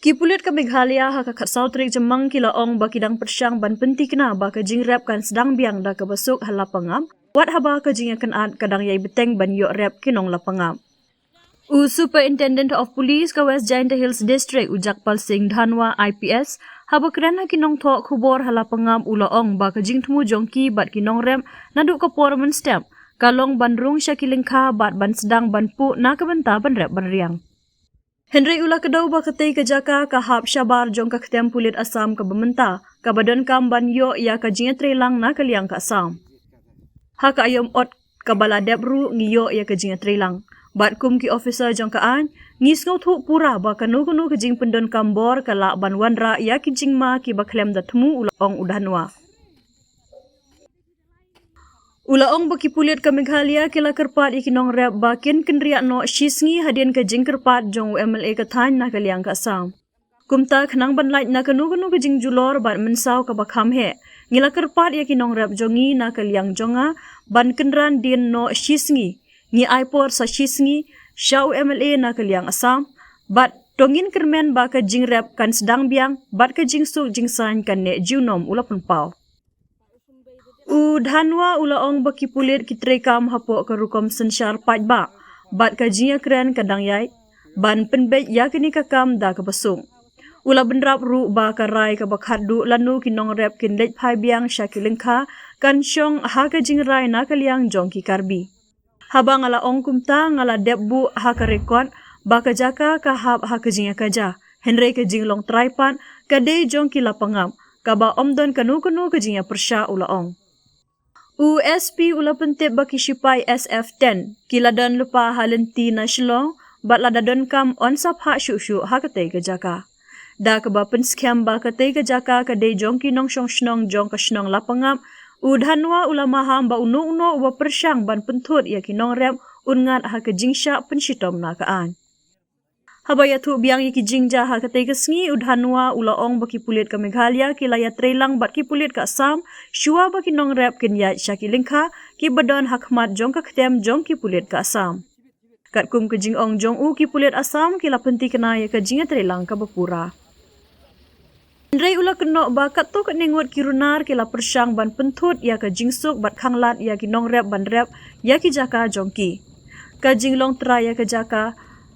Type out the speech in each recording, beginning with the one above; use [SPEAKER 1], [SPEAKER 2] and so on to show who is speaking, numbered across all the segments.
[SPEAKER 1] Kipulit ka Meghalaya ha kakatsautrik jamang kilaong bakidang persyang ban pentik na ba kajing rap kan sedang biang da kabasuk ha Lapangap, wat haba kajing akan ad kadang yai beteng ban yok rap kinong Lapangap. Superintendent of Police ka West Jaintia Hills District Ujakpal Singh Dhanwa IPS haba kerana kinong tok khubor ha Lapangap ulaong ba kajing temu jongki bat kinong rap naduk ka porman stamp kalong bandrung lyngkha bat ban sedang ban pu na kabenta ban rap ban riang. Henry ulah kedau ba ketai ke jaka ka hap syabar jong ka ketem pulit Asam ka bementa ka badan kam ban yo ya ka jinga trelang na kaliang ka Asam. Ha ka ayom ot ka bala debru ngiyo ya ka jinga trelang. Bat kum ki officer jong ka an ngis ngau thu pura ba ka nu ka jing pendon kambor ka la ban wanra ya ki jing ma ki ba klem da temu ulaong udanwa. Ulaong baki pulit ka Meghalaya kila kerpat ikinong rap bakin kendriak no shisngi hadian ka jing kerpat jong UMLA ka than na kaliang ka Asam. Kumta khnang ban lait na kanu ka jing julor bat mensau ka bakham he. Ngila kerpat ikinong rap jongi na kaliang jonga ban kendran din no shisngi. Ngi aipor sa shisngi sya UMLA na kaliang Asam. Bat tongin kermen ba ka jing rap kan sedang biang bat ka jing suk jing san kan ne junom ula penpau. Dhanwa ulaong baki pulit kitrekam hapok ke rukom sensyar pajba bat kajinya keren kadang yai ban penbet ya kini kakam da ke besung ula bendrap ru ba karai ke bakhadu lanu kinong rep kin leit phai biang lyngkha kan syong ha ka jing rai na kaliang jong ki Karbi habang ala ong kumta ngala debbu ha ka rekod ba ka jaka ka hab ha ka jinya kaja henry ka jing long traipan ka de jong ki Lapangap ka ba omdon kanu ka jinya persya ulaong. USP ula pentip baki sipai SF10 kiladan lupa halenti na Shillong bat ladadon kam onsap hak syuk-syuk ha katay ka jaka. Da ka ba penskam ba katay ka jaka ka day jong kinong syong jong ka shnong Lapangap Dhanwa ula maham ba uno uwa persyang ban pentut ya kinong rep unngat ha ka jingsya penshitom na kaan. Habaya tu biang iki jingja ha katay kesngi Dhanwa ulaong baki pulit ka Meghalaya kilaya trelang bat ki pulit ka Asam shuwa baki nong rap kenya lyngkha ki badon hakmat jong ka ketem jong ki pulit ka Asam. Kat kum ke jing ong jong ki pulit Asam kila penti kena ya ka jinga trelang ka bapura. Ndrei ula keno ba kat to kat nengot ki runar kila persyang ban pentut ya ka jingsuk bat khanglat ya ki nong rap ban rap ya ki jaka jong ki. Ka jinglong tra ya ka jaka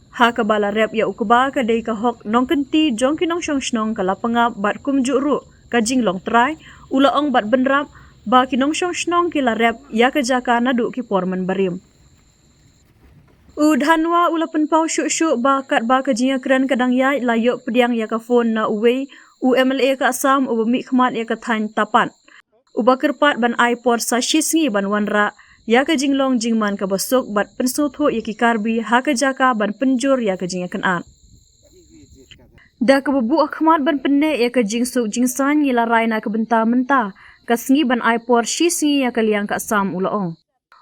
[SPEAKER 1] ha ka bala rep ya ukuba ka day ka hok nong kenti jong kinong syong ka Lapangap bat kum juru ka jinglong try ulaong bat benrap ba kinong syong kila rep ya ka jaka nadu ki porman barim. Dhanwa ula penpau syuk-syuk ba kat ba ka jinya keren kadang yai layok pediang ya ka phone na uwei UMLA ka Asam uba mi khmat ya ka than tapan. Uba kerpat ban aipor sa shisngi ban wanra ya ka jinglong jingman ka basuk bat pensuthu ya ki Karbi ha ka jaka ban penjur ya ka jing kanat. Da ka babu akhmat ban penne ya ka jingsuk jingsan ngila rai na ka benta menta ka sngi ban aipor shisngi ya ka liang ka Asam ulaong.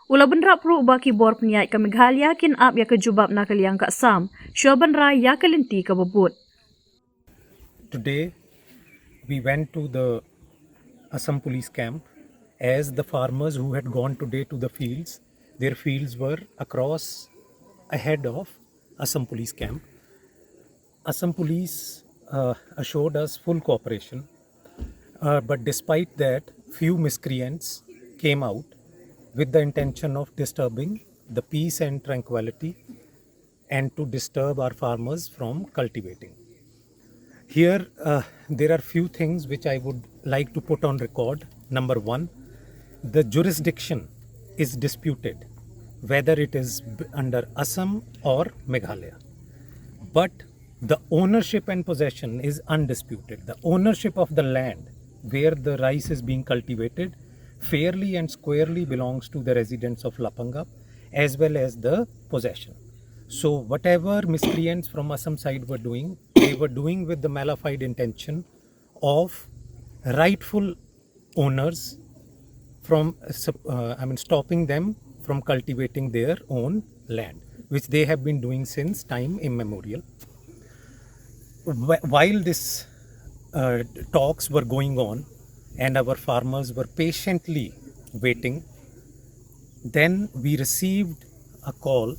[SPEAKER 1] Ula benrap ru ba ki bor peniat ka Meghalaya kin ap ya ka jubab na ka liang ka Asam syua ban rai ya ka linti ka babut.
[SPEAKER 2] Today we went to the Assam police camp as the farmers who had gone today to the fields, their fields were across ahead of Assam police camp. Assam police assured us full cooperation, but despite that, few miscreants came out with the intention of disturbing the peace and tranquility and to disturb our farmers from cultivating. Here, there are few things which I would like to put on record. Number one, the jurisdiction is disputed, whether it is under Assam or Meghalaya. But the ownership and possession is undisputed. The ownership of the land where the rice is being cultivated fairly and squarely belongs to the residents of Lapangap as well as the possession. So whatever miscreants from Assam side were doing, they were doing with the malified intention of rightful owners from stopping them from cultivating their own land, which they have been doing since time immemorial. While this talks were going on and our farmers were patiently waiting, then we received a call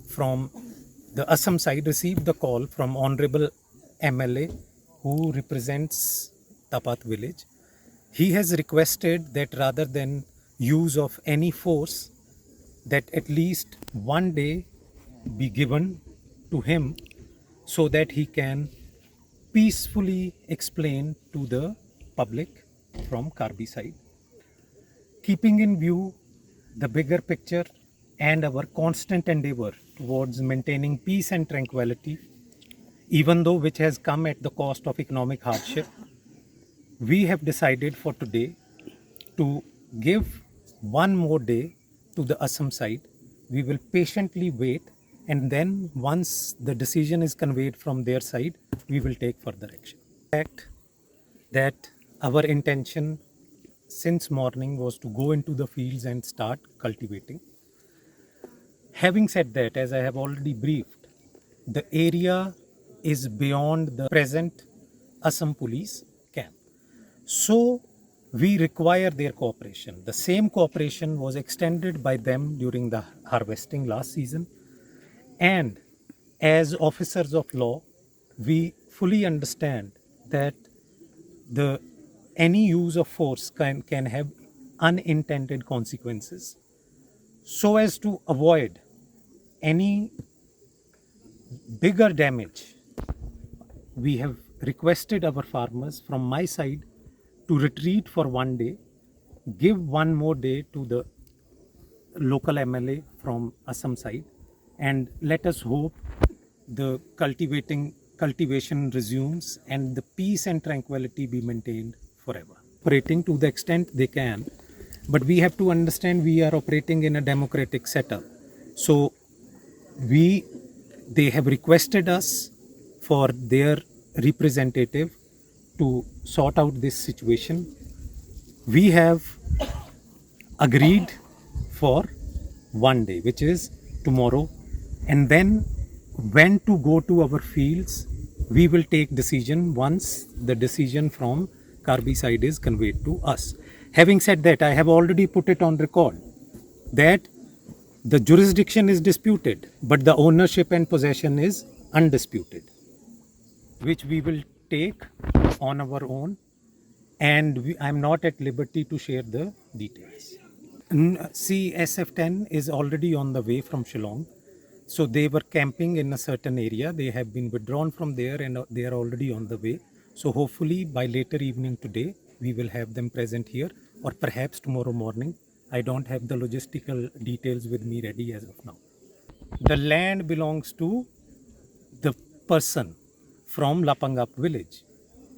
[SPEAKER 2] from the Assam side, received the call from Honorable MLA who represents Tapat village. He has requested that rather than use of any force, that at least one day be given to him so that he can peacefully explain to the public from Karbi side, keeping in view the bigger picture and our constant endeavor towards maintaining peace and tranquility, even though which has come at the cost of economic hardship. We have decided for today to give one more day to the Assam side. We will patiently wait, and then once the decision is conveyed from their side, we will take further action. Fact that our intention since morning was to go into the fields and start cultivating. Having said that, as I have already briefed, the area is beyond the present Assam police camp. So we require their cooperation. The same cooperation was extended by them during the harvesting last season. And as officers of law, we fully understand that the any use of force can have unintended consequences. So as to avoid any bigger damage, we have requested our farmers from my side to retreat for one day, give one more day to the local MLA from Assam side, and let us hope the cultivation resumes and the peace and tranquility be maintained forever. Operating to the extent they can, but we have to understand we are operating in a democratic setup. So they have requested us for their representative to sort out this situation. We have agreed for one day, which is tomorrow, and then when to go to our fields, we will take decision once the decision from Karbi side is conveyed to us. Having said that, I have already put it on record that the jurisdiction is disputed, but the ownership and possession is undisputed, which we will take on our own, and I'm not at liberty to share the details. See, SF-10 is already on the way from Shillong. So they were camping in a certain area. They have been withdrawn from there and they are already on the way. So hopefully by later evening today, we will have them present here, or perhaps tomorrow morning. I don't have the logistical details with me ready as of now. The land belongs to the person from Lapangap village.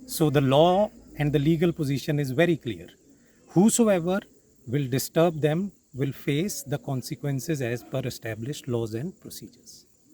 [SPEAKER 2] So the law and the legal position is very clear. Whosoever will disturb them will face the consequences as per established laws and procedures.